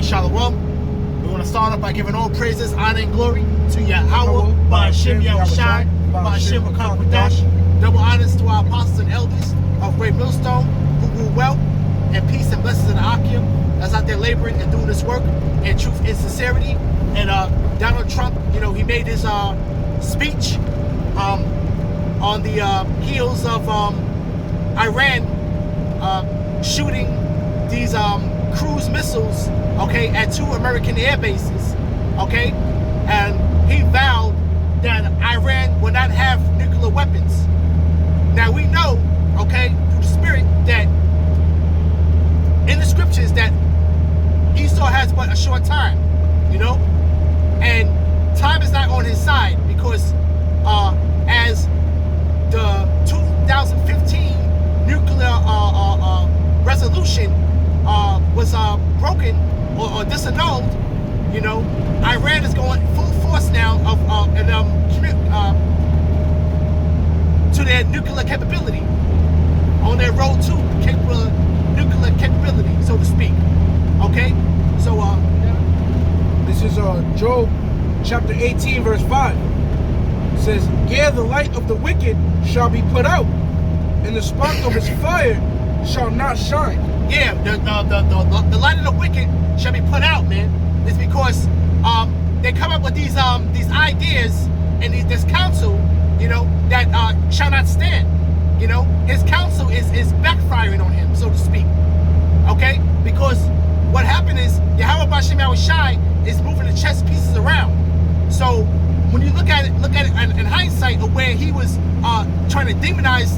Shalom. We want to start off by giving all praises, honor, and glory to Yahweh, Ba'ashem Yahushai, Ba'ashem Wakakwadash. Double honors to our apostles and elders of Great Millstone, who rule well, and peace and blessings in the Akim that's out there laboring and doing this work in truth and sincerity. And Donald Trump, you know, he made his speech on the heels of Iran shooting these cruise missiles, okay, at 2 American air bases, okay, and he vowed that Iran will not have nuclear weapons. Now we know, okay, through the spirit that in the scriptures that Esau has but a short time, you know, and time is not on his side because as the 2015 nuclear resolution was broken or disannulled, you know, Iran is going full force now to their nuclear capability, on their road to nuclear capability, so to speak. Okay, so this is Job chapter 18 verse 5. It says, "Yea, the light of the wicked shall be put out, and the spark of his fire shall not shine." Yeah, the light of the wicked shall be put out, man. It's because they come up with these ideas and this counsel, you know, that shall not stand. You know, his counsel is backfiring on him, so to speak. Okay, because what happened is Yahweh Ba'ashem Yahushai is moving the chess pieces around. So when you look at it in hindsight of where he was trying to demonize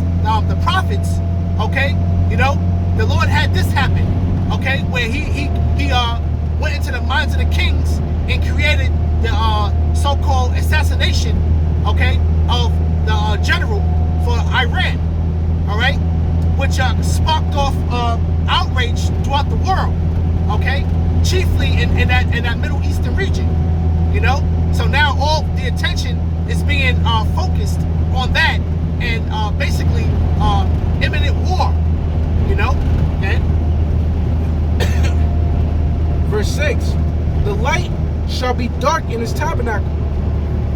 the prophets, okay, you know, the Lord had this happen, okay, where he went into the minds of the kings and created the so-called assassination, okay, of the general for Iran, all right, which sparked off outrage throughout the world, okay, chiefly in that Middle Eastern region, you know. So now all the attention is being focused on that and basically imminent war, you know. And verse 6, "The light shall be dark in his tabernacle,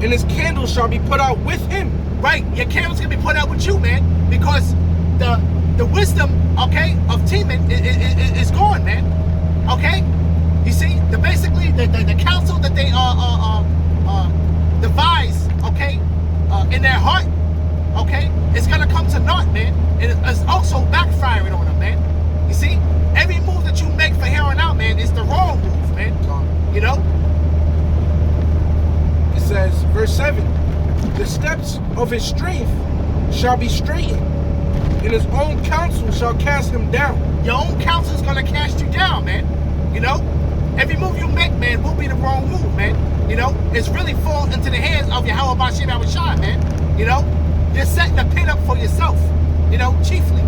and his candle shall be put out with him." Right, your candle's gonna be put out with you, man, because the wisdom, okay, of Teman is gone, man. Okay, you see, basically the counsel that they devise, okay, in their heart, okay, it's gonna come to naught, man. And it's also backfiring on them, man. You see, every move that you make from here on out, man, is the wrong move, man. You know. It says, verse 7, "The steps of his strength shall be straightened, and his own counsel shall cast him down." Your own counsel is gonna cast you down, man. You know, every move you make, man, will be the wrong move, man. You know, it's really falling into the hands of Yahweh Ba'ashem Yahushai, man. You know, you're setting the pin up for yourself, you know, chiefly.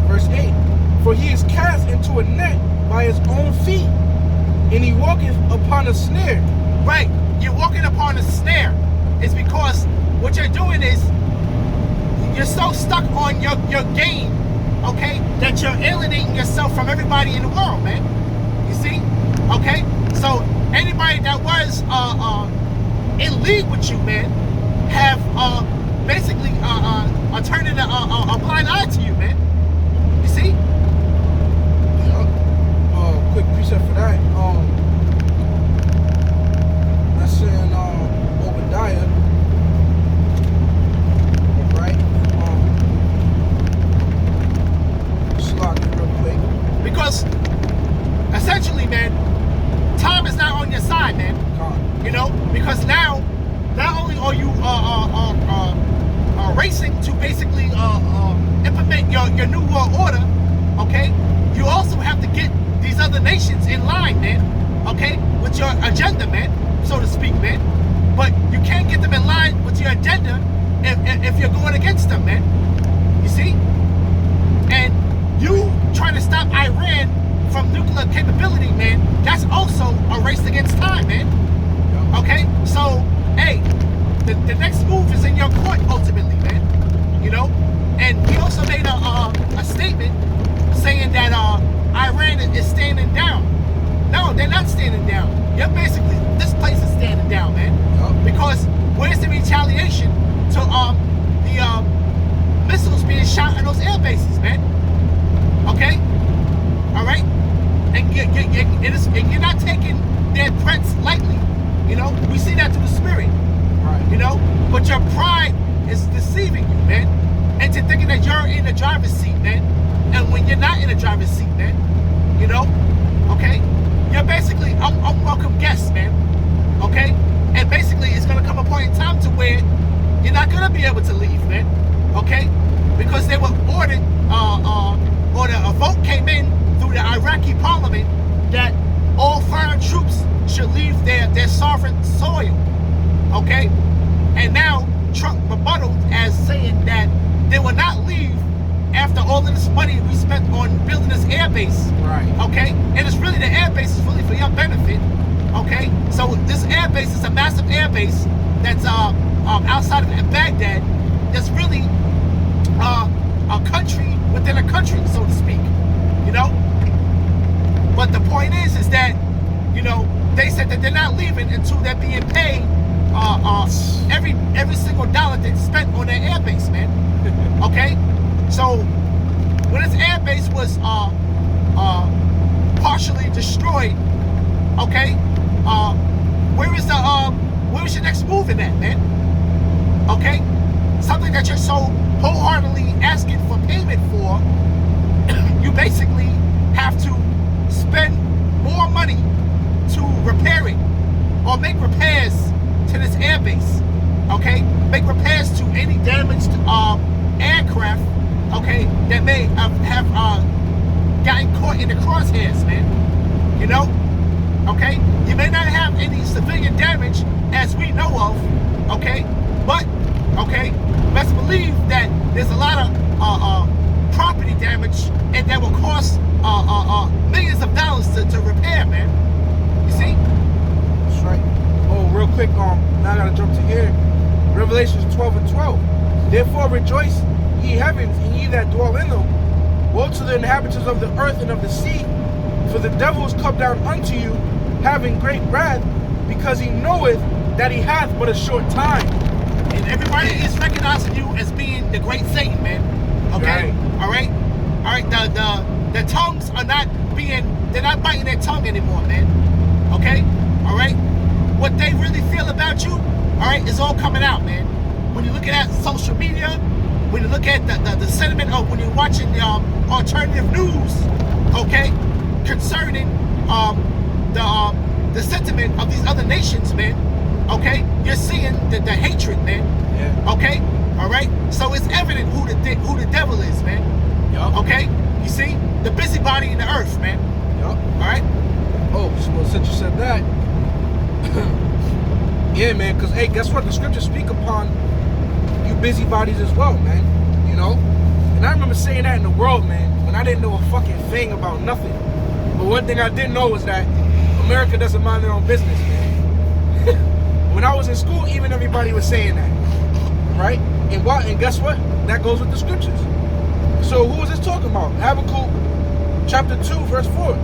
Verse 8, "For he is cast into a net by his own feet, and he walketh upon a snare." Right, you're walking upon a snare. It's because what you're doing is you're so stuck on your game, okay, that you're alienating yourself from everybody in the world, man. You see? Okay? So anybody that was in league with you, man, have basically turning a blind eye to you, man. You see? Quick precept for that. That's in Obadiah. Right? Slot it real quick. Because essentially, man, time is not on your side, man. You know, because now not only are you racing to basically implement your new world order, okay, you also have to get these other nations in line, man, okay, with your agenda, man, so to speak, man. But you can't get them in line with your agenda if you're going against them, man. You see? And you trying to stop Iran from nuclear capability, man, that's also a race against time, man. Okay? So, hey, the next move is in your court ultimately, man. You know? And he also made a statement saying that Iran is standing down. No, they're not standing down. You're basically, this place is standing down, man. Because where's the retaliation to the missiles being shot in those air bases, man? Okay? All right? And you're not taking their threats lightly. You know, we see that through the spirit. Right. You know, but your pride is deceiving you, man. And to thinking that you're in the driver's seat, man. And when you're not in the driver's seat, man, you know, okay, you're basically unwelcome guests, man. Okay? And basically it's gonna come a point in time to where you're not gonna be able to leave, man. Okay? Because they were ordered, or a vote came in through the Iraqi parliament that all foreign troops should leave their sovereign soil. Okay? And now Trump rebutted as saying that they will not leave after all of this money we spent on building this air base. Right. Okay? And it's really, the air base is really for your benefit. Okay? So this air base is a massive air base that's outside of Baghdad. That's really a country within a country, so to speak. You know? But the point is that, you know, they said that they're not leaving until they're being paid every single dollar they spent on their air base, man. Okay? So when this air base was partially destroyed, okay, where is your next move in that, man? Okay? Something that you're so wholeheartedly asking for payment for, you basically have to spend more money to repair it or make repairs to this air base. Okay? Make repairs to any damaged aircraft, okay, that may have gotten caught in the crosshairs, man. You know? Okay? You may not have any civilian damage as we know of, okay? But, okay, let's believe that there's a lot of property damage and that will cost millions of dollars to repair, man. You see? That's right. Oh, real quick, now I gotta jump to here. Revelations 12:12. Therefore rejoice, ye heavens, and ye that dwell in them. Woe to the inhabitants of the earth and of the sea, for the devil is come down unto you, having great wrath, because he knoweth that he hath but a short time. And everybody is recognizing you as being the great Satan, man. Okay? Right. All right? All right, the tongues are not they're not biting their tongue anymore, man. Okay? All right? What they really feel about you, all right, is all coming out, man. When you're looking at social media, when you look at the sentiment of when you're watching the alternative news, okay, concerning the sentiment of these other nations, man, okay, you're seeing the hatred, man. Yeah. Okay, all right. So it's evident who the devil is, man. Yup. Okay, you see the busybody in the earth, man. Yup. All right. Oh, so since you said that, yeah, man. Because hey, guess what? The scriptures speak upon you busybodies as well, man. You know. And I remember saying that in the world, man, when I didn't know a fucking thing about nothing. But one thing I did know was that America doesn't mind their own business, man. When I was in school, even everybody was saying that, right? And guess what? That goes with the scriptures. So who is this talking about? Habakkuk chapter 2, verse 4.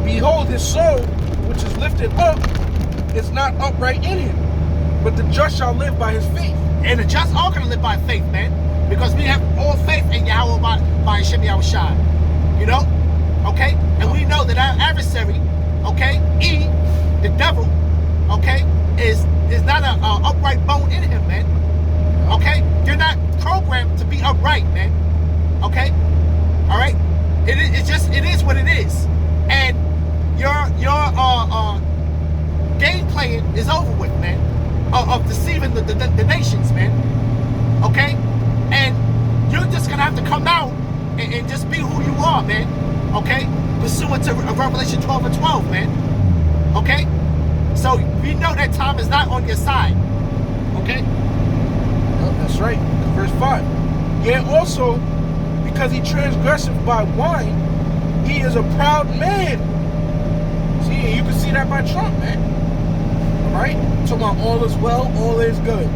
Behold, his soul, which is lifted up, is not upright in him, but the just shall live by his faith. And the just are going to live by faith, man, because we have all faith in Yahweh by Hashem Yahushua. You know? Okay? And we know that our adversary, okay, the devil, okay, is not an upright bone in him, man. Okay? You're not programmed to be upright, man. Okay? All right? It is what it is. And your game playing is over with, man. Of deceiving the nations, man. Okay? And you're just gonna have to come out and just be who you are, man. Okay? Pursuant to Revelation 12:12, man. Okay? So we know that time is not on your side. Okay? Yep, that's right. Verse 5. Yet also, because he transgresseth by wine, he is a proud man. See, you can see that by Trump, man. Right? Talking about all is well, all is good.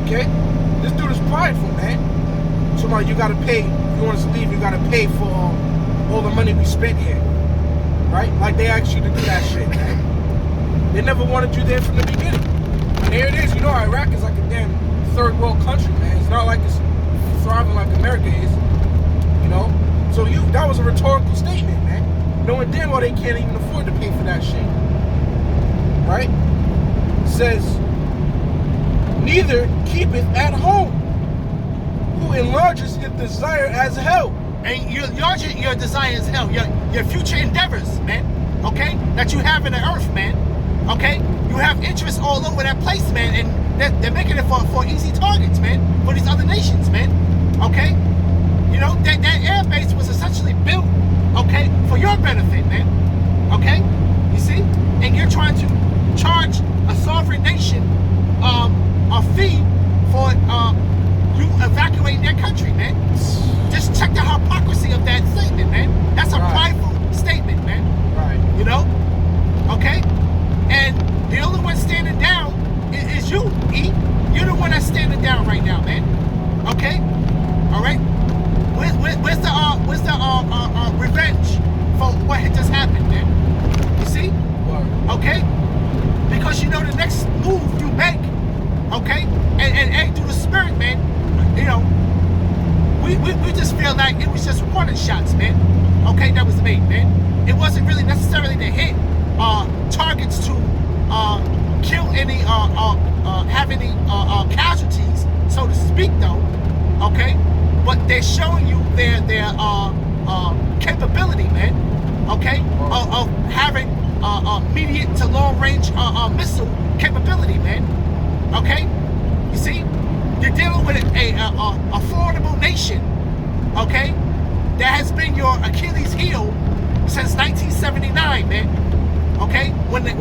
Okay? This dude is prideful, man. Talking about you gotta pay. If you want us to leave, you gotta pay for all the money we spent here, right? Like they asked you to do that shit, man. They never wanted you there from the beginning. And here it is, you know, Iraq is like a damn third world country, man. It's not like it's thriving like America is, you know? So that was a rhetorical statement, man. Knowing damn well they can't even afford to pay for that shit, right? It says, neither keepeth at home, who enlarges his desire as hell. And your desire is hell. Your future endeavors, man. Okay, that you have in the earth, man. Okay, you have interests all over that place, man, and they're making it for easy targets, man, for these other nations, man. Okay, you know that air base was essentially built, okay, for your benefit, man. Okay, you see, and you're trying to charge a sovereign nation a fee for you evacuating their country, man. Just check the hypocrisy of that statement, man. That's a prideful statement, man. Right. You know? Okay? And the only one standing down is you, E. You're the one that's standing down right now, man. Okay? All right? Where's the revenge for what had just happened, man? You see? Okay? Because you know the next move you make, okay? And through the spirit, man, you know, we just feel like it was just warning shots, man. Okay, that was made, man. It wasn't really necessarily to hit targets to kill any have any casualties, so to speak, though. Okay, but they're showing you their capability, man. Okay, of having medium to long range missile capability, man. Okay, you see. You're dealing with a formidable nation, okay, that has been your Achilles heel since 1979, man. Okay, when the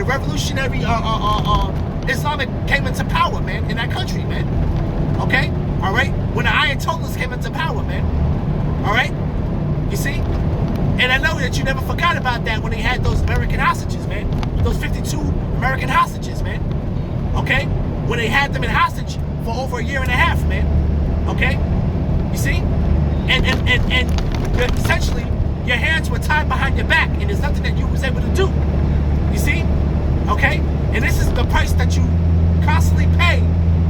revolutionary Islamic came into power, man, in that country, man. Okay, all right, when the Ayatollahs came into power, man. All right, you see, and I know that you never forgot about that when they had those American hostages, man. Those 52 American hostages, man. Okay, when they had them in hostage for over a year and a half, man. Okay? You see? And essentially your hands were tied behind your back and there's nothing that you was able to do. You see? Okay? And this is the price that you constantly pay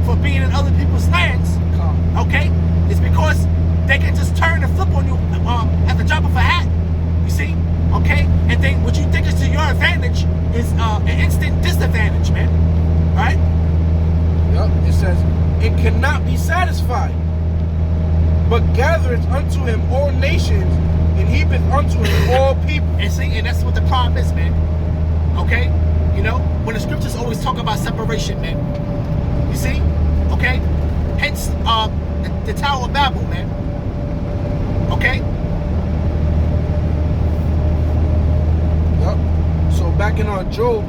for being in other people's lands. Okay? It's because they can just turn and flip on you at the drop of a hat. You see? Okay? And then what you think is to your advantage is an instant disadvantage, man. Right? Yep. It says, it cannot be satisfied, but gathereth unto him all nations, and heapeth unto him all people. And see, and that's what the problem is, man. Okay? You know, when the scriptures always talk about separation, man. You see? Okay? Hence, the Tower of Babel, man. Okay? Yep. So back in Job,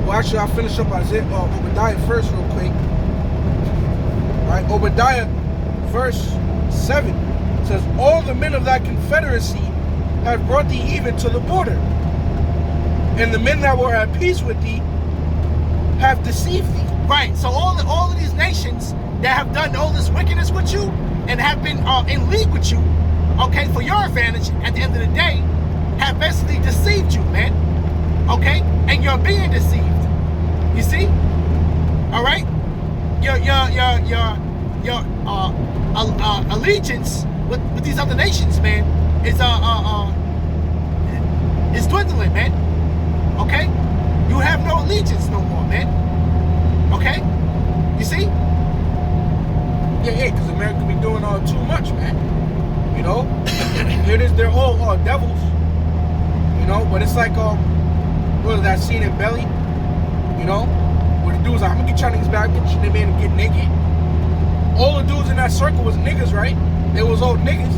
well, actually, I'll finish up Obadiah first real quick. Right, Obadiah, verse 7 says, all the men of thy confederacy have brought thee even to the border, and the men that were at peace with thee have deceived thee. Right, so all of these nations that have done all this wickedness with you and have been in league with you, okay, for your advantage at the end of the day, have basically deceived you, man. Okay, and you're being deceived. You see? All right. Your allegiance with these other nations, man, is dwindling, man. Okay? You have no allegiance no more, man. Okay? You see? Yeah, because America be doing too much, man. You know? Here it is, they're all devils. You know, but it's like what is that scene in Belly? You know? Where the dude's like, I'm gonna get y'all niggas back, and they made him get naked. All the dudes in that circle was niggas, right? They was old niggas.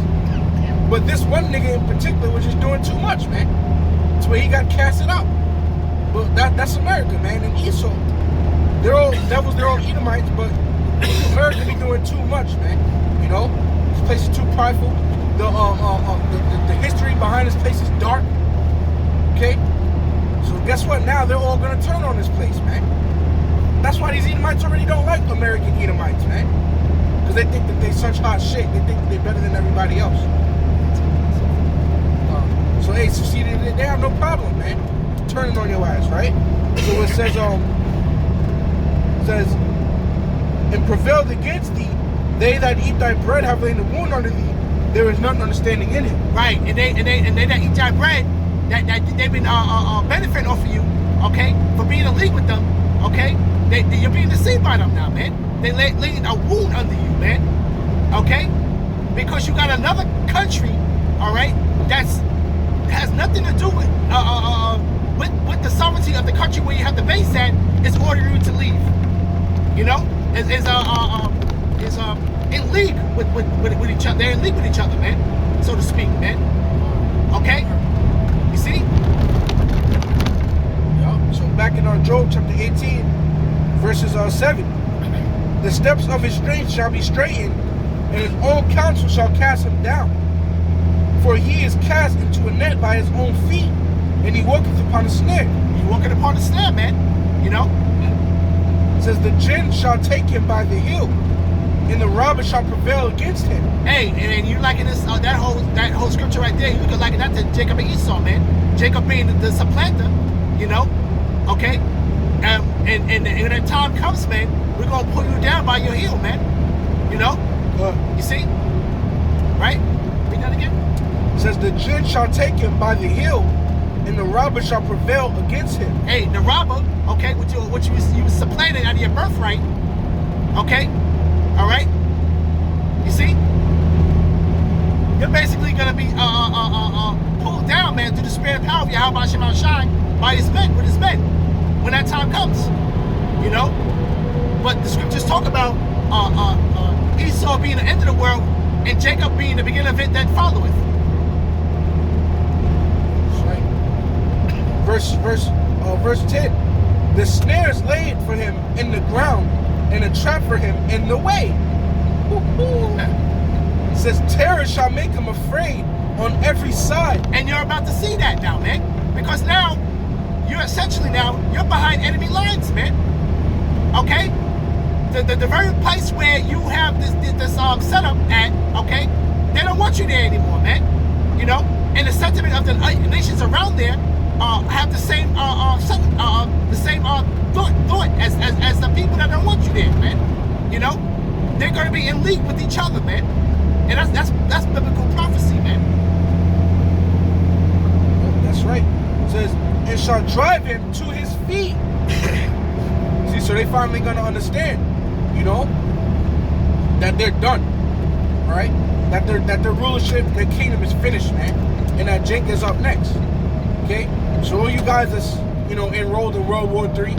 But this one nigga in particular was just doing too much, man. That's where he got casted out. But that's America, man, and Esau. They're all devils, they're all Edomites, but America be doing too much, man. You know? This place is too prideful. The history behind this place is dark. Okay? So guess what? Now they're all gonna turn on this place, man. That's why these Edomites already don't like American Edomites, man. Because they think that they such hot shit. They think that they're better than everybody else. hey, so see, they have no problem, man, turning on your ass, right? So it says, and prevailed against thee, they that eat thy bread have laid a wound under thee. There is none understanding in it. Right, and they that eat thy bread, that they've been benefiting off of you, okay, for being in league with them, okay. You're being deceived by them now, man. They laying a wound under you, man, okay, because you got another country, all right, has nothing to do with the sovereignty of the country where you have the base at. Is ordering you to leave, you know, is in league with each other. They're in league with each other, man, so to speak, man. Okay, you see? Yeah. So back in Job chapter 18, verses 7, the steps of his strength shall be straightened, and his own counsel shall cast him down. For he is cast into a net by his own feet, and he walketh upon a snare. He walketh upon a snare, man. You know? It says the gin shall take him by the heel, and the robber shall prevail against him. Hey, and you liking this that whole scripture right there? You could liken that to Jacob and Esau, man. Jacob being the supplanter, you know? Okay? And when that time comes, man, we're gonna pull you down by your heel, man. You know? You see? Right? Read that again. It says the gin shall take him by the heel, and the robber shall prevail against him. Hey, the robber, okay, what you was supplanted out of your birthright, okay, all right. You see, you're basically gonna be pulled down, man, through the spirit and power of Yahweh Shema Shine by his men, with his men, when that time comes, you know. But the scriptures talk about Esau being the end of the world and Jacob being the beginning of it that followeth. Verse 10, the snare is laid for him in the ground, and a trap for him in the way. It says terror shall make him afraid on every side. And you're about to see that now, man, because now you're behind enemy lines, man. Okay, the very place where you have this setup at, okay, they don't want you there anymore, man. You know, and the sentiment of the nations around there have the same thought as the people that don't want you there, man. You know, they're going to be in league with each other, man, and that's biblical prophecy, man. That's right. It says, and shall drive him to his feet. See, so they finally going to understand, you know, that they're done, all right? That their rulership, their kingdom is finished, man, and that Jake is up next. Okay, so all you guys that's, you know, enrolled in World War III,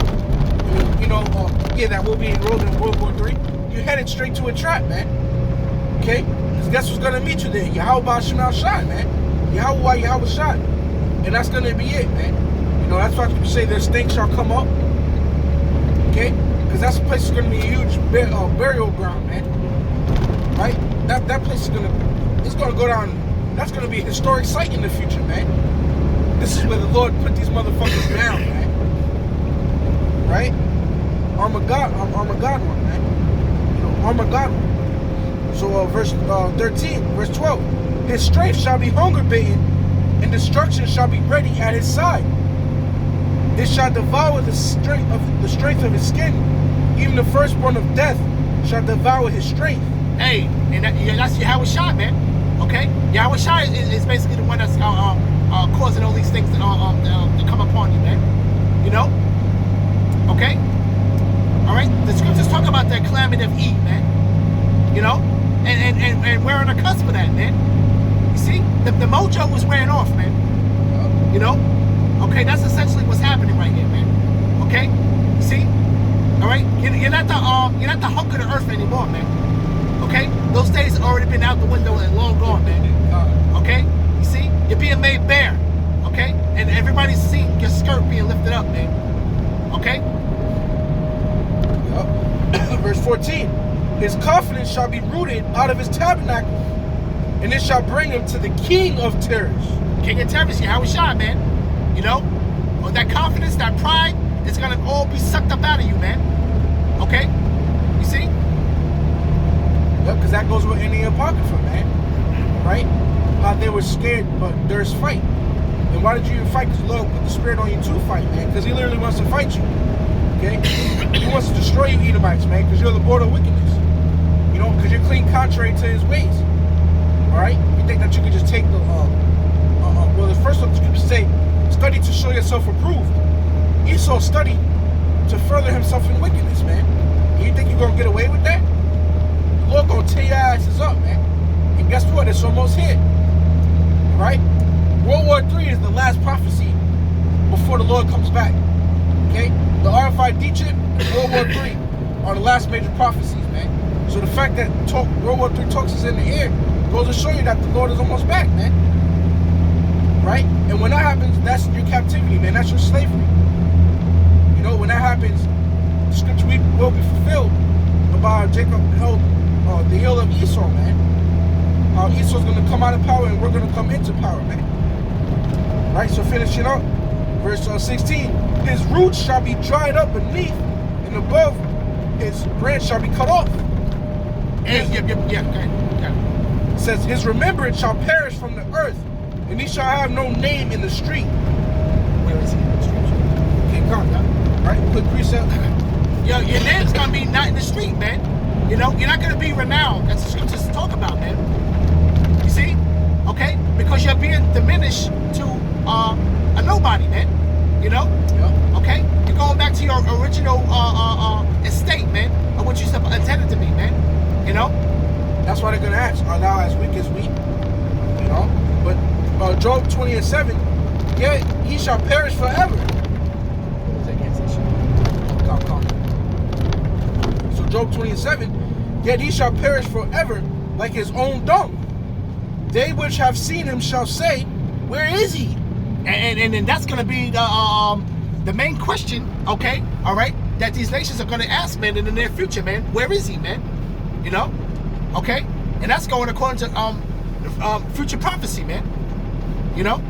you know, that will be enrolled in World War III, you're headed straight to a trap, man. Okay, because guess what's gonna meet you there? Yahweh Shema Shai, man. Yahweh Shai, and that's gonna be it, man. You know, that's why people say their stink shall come up. Okay, because that place is gonna be a huge burial ground, man. Right? That place is gonna go down. That's gonna be a historic site in the future, man. This is where the Lord put these motherfuckers down, man. Right? Armageddon, man. You know, Armageddon. So verse 13, verse 12. His strength shall be hunger bitten, and destruction shall be ready at his side. It shall devour the strength of his skin. Even the firstborn of death shall devour his strength. Hey, and that's Yahweh Shai, man. Okay? Yahweh Shai is basically the one that's causing all these things to come upon you, man. You know? Okay? Alright? The scriptures talk about that calamity of Eve, man. You know? And we're on the cusp of that, man. You see? The mojo was wearing off, man. You know? Okay, that's essentially what's happening right here, man. Okay? You see? Alright? You're not the hunk of the earth anymore, man. Okay? Those days have already been out the window and long gone, man. Okay? You see? You're being made bare. Okay? And everybody's seeing your skirt being lifted up, man. Okay? Verse 14. His confidence shall be rooted out of his tabernacle, and it shall bring him to the king of terrors. King of terrors, Yahweh Shai, man. You know? Well, that confidence, that pride, it's going to all be sucked up out of you, man. Okay? You see? Yep, because that goes with any apocrypha, man. Right? How they were scared, but there's fight. And why did you even fight? Because the Lord put the Spirit on you to fight, man. Because He literally wants to fight you. Okay? He wants to destroy you, Edomites, man, because you're the border of wickedness. You know, because you're clean contrary to His ways. All right? You think that you could just take the well, the first one the scriptures say, study to show yourself approved. Esau studied to further himself in wickedness, man. And you think you're gonna get away with that? The Lord gonna tear your asses up, man. And guess what? It's almost here. Right? World War III is the last prophecy before the Lord comes back. Okay? The RFI Dietrich and World War III are the last major prophecies, man. So the fact that World War III talks is in the air goes to show you that the Lord is almost back, man. Right? And when that happens, that's your captivity, man. That's your slavery. You know, when that happens, the scripture will be fulfilled about Jacob held the heel of Esau, man. How Esau's going to come out of power and we're going to come into power, man. Right? So finishing up, verse 16. His roots shall be dried up beneath, and above his branch shall be cut off. It says, his remembrance shall perish from the earth, and he shall have no name in the street. Where is he in the street? Okay, come on, right? Quick precept. Your name's gonna be not in the street, man. You know, you're not gonna be renowned. That's the scriptures talk about, man. You see? Okay? Because you're being diminished to a nobody, man. You know? Yep. Okay? You're going back to your original estate, man, of what you intended to be, man. You know? That's why they're gonna ask, are thou as weak as we? You know? But Job 20:7, yet he shall perish forever. So Job 20:7, yet he shall perish forever like his own dung. They which have seen him shall say, where is he? And that's gonna be the main question, okay? All right, that these nations are gonna ask, man, in the near future, man. Where is he, man? You know? Okay? And that's going according to future prophecy, man. You know?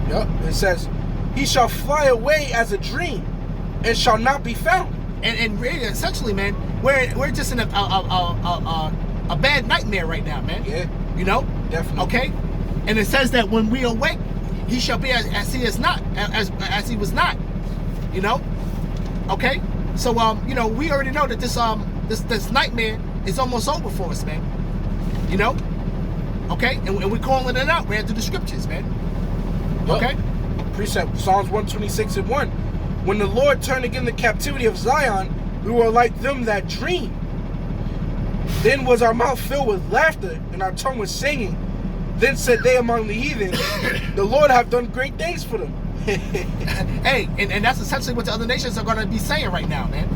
Yep. It says, he shall fly away as a dream and shall not be found. And really, essentially, man, we're just in a bad nightmare right now, man. Yeah. You know? Definitely. Okay? And it says that when we awake, he shall be as he is not, as he was not. You know? Okay? So you know, we already know that this nightmare is almost over for us, man. You know? Okay? And we're calling it out, man, through the scriptures, man. Okay? Precept, Psalms 126:1. When the Lord turned again the captivity of Zion, we were like them that dream. Then was our mouth filled with laughter, and our tongue was singing. Then said they among the heathen, the Lord have done great things for them. Hey, and that's essentially what the other nations are going to be saying right now, man.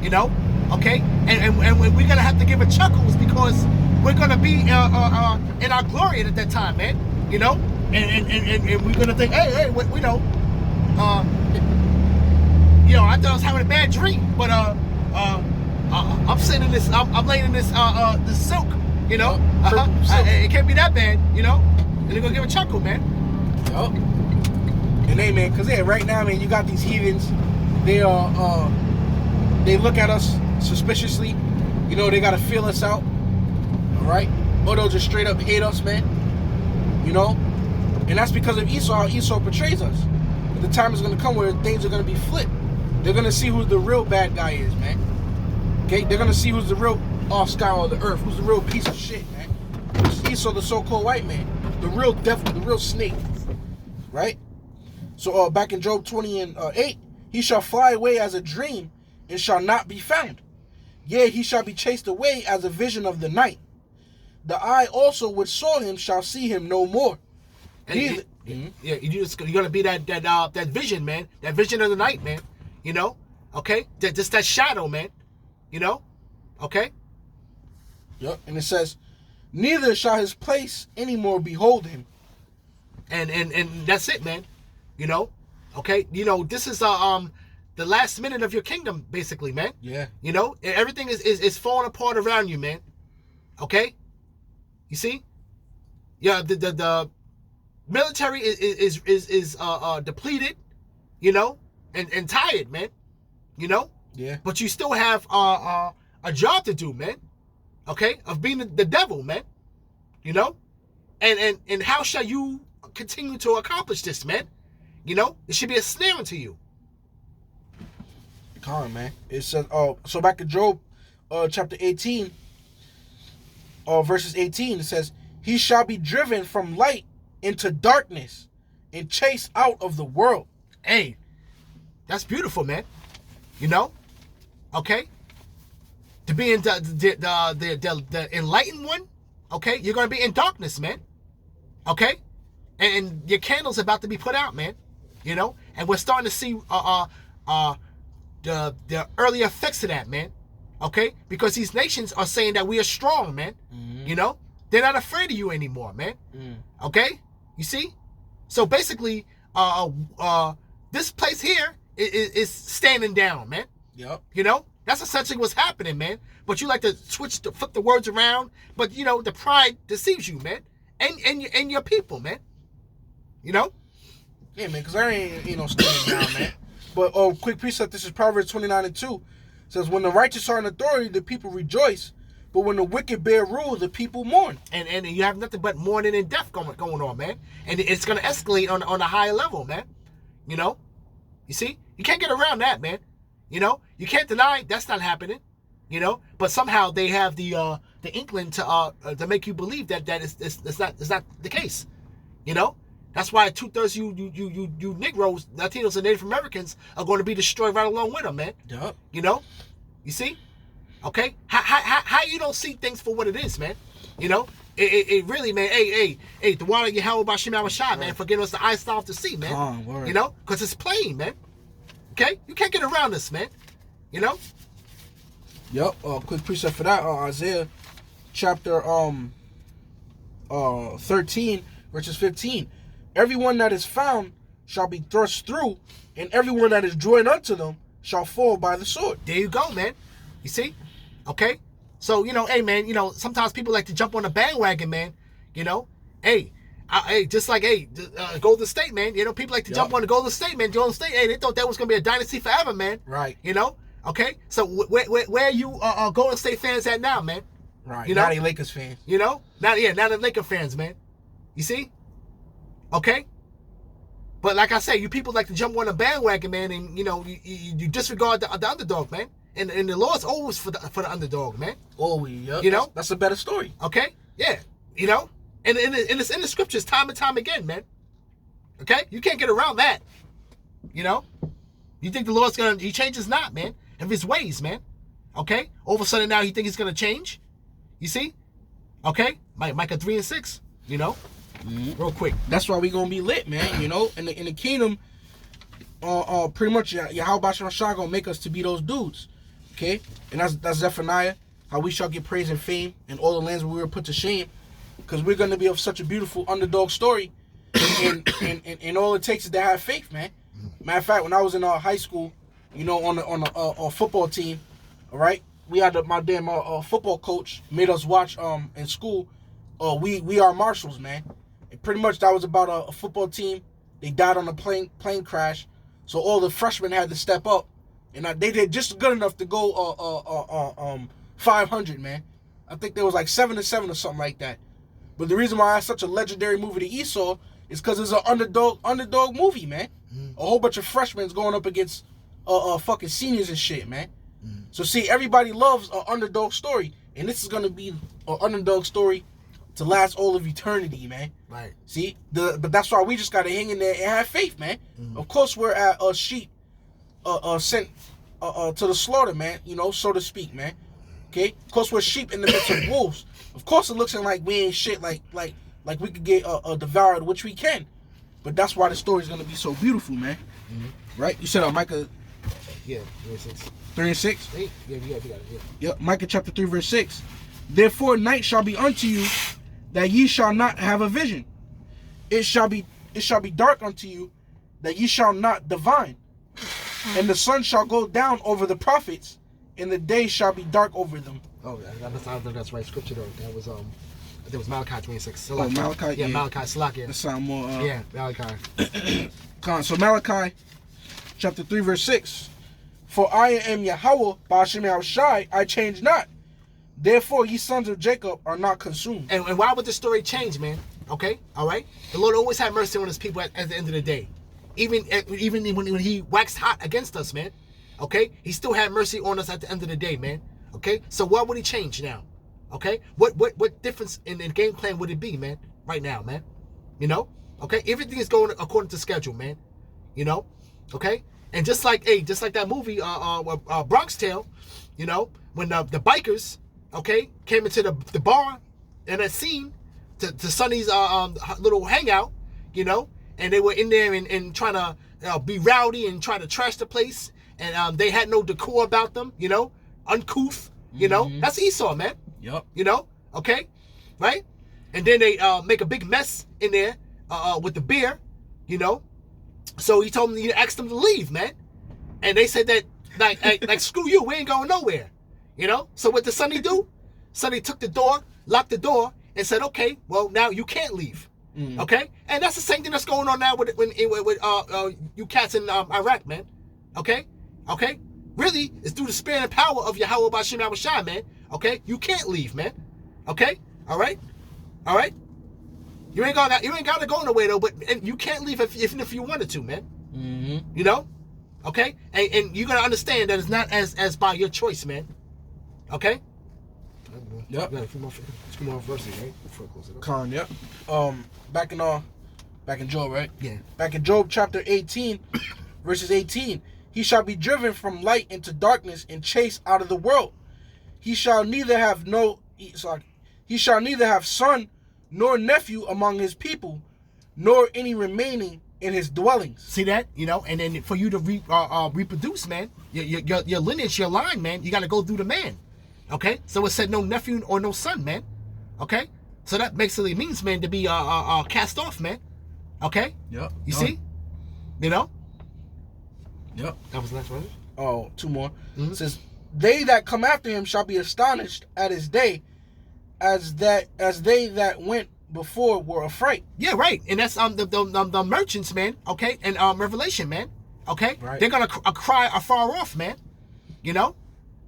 You know? Okay? And we're going to have to give it chuckles because we're going to be in our glory at that time, man. You know? And we're going to think, hey, we know. You know, I thought I was having a bad dream, but I'm sitting in this, I'm laying in this silk, you know. It can't be that bad, you know. And they're gonna give a chuckle, man. Yup. And hey, man, cause right now, man, you got these heathens. They look at us suspiciously. You know, they gotta feel us out. All right, or they'll just straight up hate us, man. You know, and that's because of Esau. How Esau portrays us. But the time is gonna come where things are gonna be flipped. They're gonna see who the real bad guy is, man. Okay, they're gonna see who's the real offscour of the earth, who's the real piece of shit, man. It's Esau, the so-called white man, the real devil, the real snake, right? So back in Job 20:8, he shall fly away as a dream and shall not be found. Yea, he shall be chased away as a vision of the night. The eye also which saw him shall see him no more. And yeah, you're gonna be that vision, man. That vision of the night, man. You know, okay? Just that shadow, man. You know, okay? Yep. And it says, neither shall his place anymore behold him. And that's it, man. You know, okay? You know, this is the last minute of your kingdom, basically, man. Yeah. You know, everything is falling apart around you, man. Okay? You see? Yeah, the military is depleted, you know, and tired, man. You know? Yeah. But you still have a job to do, man. Okay? Of being the devil, man. You know? And how shall you continue to accomplish this, man. You know, it should be a snare unto you. Come on, man. It says, so back in Job, chapter 18, verses 18, it says, he shall be driven from light into darkness and chased out of the world. Hey, that's beautiful, man. You know, okay. To be in the enlightened one, okay, you're gonna be in darkness, man. Okay, and your candle's about to be put out, man. You know, and we're starting to see the early effects of that, man. Okay, because these nations are saying that we are strong, man. You know, they're not afraid of you anymore, man. Okay, you see. So basically, this place here is standing down, man. Yep. You know, that's essentially what's happening, man. But you like to flip the words around. But you know, the pride deceives you, man, and your people, man. You know. Yeah, man, because I ain't standing down, man. But quick precept. This is Proverbs 29:2. It says, when the righteous are in authority, the people rejoice. But when the wicked bear rule, the people mourn. And you have nothing but mourning and death going on, man. And it's going to escalate on a higher level, man. You know? You see? You can't get around that, man. You know? You can't deny that's not happening. You know? But somehow they have the inkling to make you believe that it's not the case. You know? That's why 2/3 you Negroes, Latinos, and Native Americans are going to be destroyed right along with them, man. Yep. You know? You see? Okay? How you don't see things for what it is, man? You know? It really, man. Hey, the water you held by Shema Shai, man, for giving us the eyes off to see, man. Word. You know? Because it's plain, man. Okay? You can't get around this, man. You know? Yep. Quick precept for that. Isaiah chapter 13, verses 15. Everyone that is found shall be thrust through, and everyone that is joined unto them shall fall by the sword. There you go, man. You see? Okay? So, you know, hey, man, you know, sometimes people like to jump on the bandwagon, man. You know? Hey, just like, Golden State, man. You know, people like to jump on the Golden State, man. Golden State, hey, they thought that was going to be a dynasty forever, man. Right. You know? Okay? So, where are you Golden State fans at now, man? Right. You know? Now they Lakers fans. You know? Now the Lakers fans, man. You see? Okay? But like I say, you people like to jump on the bandwagon, man, and, you know, you disregard the underdog, man. And the law is always for the underdog, man. Always, yep. You know? That's a better story. Okay? Yeah. You know? And it's in the scriptures time and time again, man. Okay? You can't get around that. You know? You think the Lord's he changes not, man, of his ways, man. Okay? All of a sudden now you think he's going to change? You see? Okay? Micah 3:6, you know? Real quick. That's why we gonna be lit, man. You know, in the kingdom, pretty much Yahweh Shah gonna make us to be those dudes. Okay? And that's Zephaniah, how we shall get praise and fame in all the lands where we were put to shame. Because we're gonna be of such a beautiful underdog story. And all it takes is to have faith, man. Matter of fact, when I was in high school, you know, on a football team, all right, we had my football coach made us watch in school. We are marshals, man. And pretty much that was about a football team. They died on a plane crash, so all the freshmen had to step up, and they did just good enough to go 500, man. I think there was like 7-7 or something like that. But the reason why it's such a legendary movie to Esau is because it's an underdog movie, man. A whole bunch of freshmen going up against fucking seniors and shit, man. So see, everybody loves an underdog story, and this is gonna be an underdog story to last all of eternity, man. Right. See, but that's why we just gotta hang in there and have faith, man. Of course, we're at sheep sent to the slaughter, man. You know, so to speak, man. Okay. Of course, we're sheep in the midst of wolves. Of course, it looks like we ain't shit, like we could get devoured, which we can. But that's why the story's gonna be so beautiful, man. Right? You said Micah. Yeah, 3:6. 3:6. Yeah, you got it. Yeah. Yep. Micah chapter 3 verse 6. Therefore, night shall be unto you, that ye shall not have a vision. It shall be dark unto you, that ye shall not divine. And the sun shall go down over the prophets, and the day shall be dark over them. Oh, I don't think that's right scripture though. That was I think it was Malachi 3:6. Oh, Malachi. Yeah, Malachi. Salakia. That sound more. Yeah, Malachi. So Malachi chapter 3 verse 6. For I am Yahweh, Ba'ashem Shai, I change not. Therefore, ye sons of Jacob are not consumed. And why would the story change, man? Okay, all right. The Lord always had mercy on His people at the end of the day, even when He waxed hot against us, man. Okay, He still had mercy on us at the end of the day, man. Okay, so why would He change now? Okay, what difference in the game plan would it be, man? Right now, man. You know, okay, everything is going according to schedule, man. You know, okay, and just like that movie, Bronx Tale, you know, when the bikers, okay, came into the bar and that scene to Sonny's little hangout, you know, and they were in there and trying to be rowdy and trying to trash the place, and they had no decor about them, you know, uncouth, you know, that's Esau, man. Yep. You know, okay, right, and then they make a big mess in there with the beer, you know, so he told them, you asked them to leave, man, and they said that like screw you, we ain't going nowhere, you know. So what did Sonny do? Sonny took the door, locked the door, and said, okay, well, now you can't leave. Okay? And that's the same thing that's going on now with you cats in Iraq, man. Okay? Okay? Really, it's through the spirit and power of Yahweh Bashim Yahushai, man. Okay? You can't leave, man. Okay? All right? All right? You ain't gotta go nowhere, though, and you can't leave even if you wanted to, man. You know? Okay? And you gotta understand that it's not as by your choice, man. Okay? Yep. Yeah, a few more verses, right? Before I close it up. Con, yep. Back in Job, right? Yeah. Back in Job chapter 18, verses 18. He shall be driven from light into darkness and chased out of the world. He shall neither have son nor nephew among his people, nor any remaining in his dwellings. See that? You know, and then for you to reproduce, man, your lineage, your line, man, you got to go through the man. Okay, so it said no nephew or no son, man. Okay, so that basically means, man, to be cast off, man. Okay. Yep. You see? You know. Yep. That was the next one. Oh, two more. It says, they that come after him shall be astonished at his day, as they that went before were afraid. Yeah, right. And that's the merchants, man. Okay, and Revelation, man. Okay, right. They're gonna cry afar off, man. You know.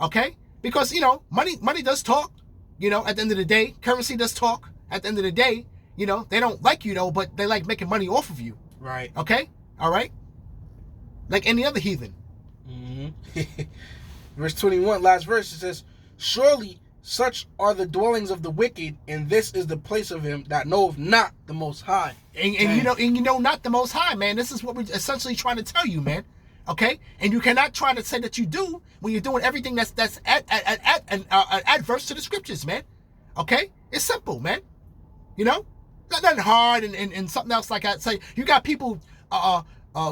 Okay. Because, you know, money does talk, you know, at the end of the day. Currency does talk at the end of the day. You know, they don't like you, though, but they like making money off of you. Right. Okay? All right? Like any other heathen. Verse 21, last verse, it says, surely such are the dwellings of the wicked, and this is the place of him that knoweth not the Most High. And you know not the Most High, man. This is what we're essentially trying to tell you, man. Okay, and you cannot try to say that you do when you're doing everything that's adverse to the scriptures, man. Okay, it's simple, man. You know, nothing hard and something else like that. Say you got people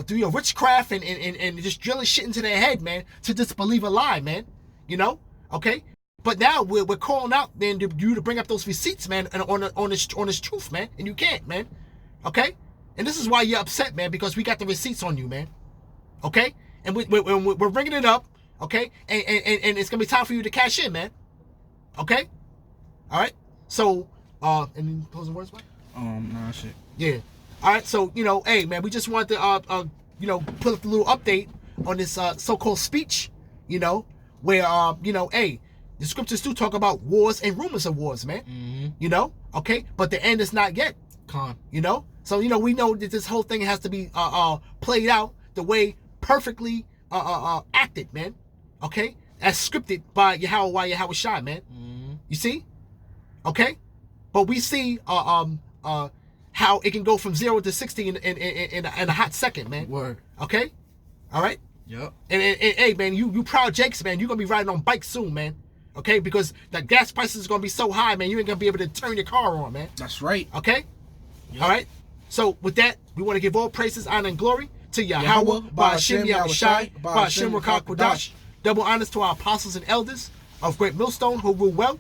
do your witchcraft and just drilling shit into their head, man, to disbelieve a lie, man. You know, okay. But now we're calling out then you to bring up those receipts, man, and on this truth, man, and you can't, man. Okay, and this is why you're upset, man, because we got the receipts on you, man. Okay, and we're bringing it up, okay, and it's gonna be time for you to cash in, man. Okay, all right. So, any closing words, man? Nah, shit. Yeah. All right. So, you know, hey, man, we just wanted to you know, put up a little update on this so-called speech, you know, where you know, hey, the scriptures do talk about wars and rumors of wars, man. You know, okay, but the end is not yet. You know, so you know we know that this whole thing has to be played out the way perfectly acted, man. Okay, as scripted by Yahweh Shai, man. You see, okay, but we see how it can go from 0 to 60 in a hot second, man. Word. Okay, all right. Yep. And hey, man, you proud Jakes, man. You're gonna be riding on bikes soon, man. Okay, because the gas prices is gonna be so high, man. You ain't gonna be able to turn your car on, man. That's right. Okay. Yep. All right. So with that, we want to give all praises, honor, and glory to Yahweh, Ba'ashem Yahushai, Ba'ashem Rakah Kodash. Double honors to our apostles and elders of Great Millstone who rule well,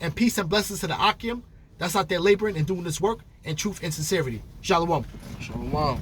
and peace and blessings to the Akim that's out there laboring and doing this work in truth and sincerity. Shalom. Shalom.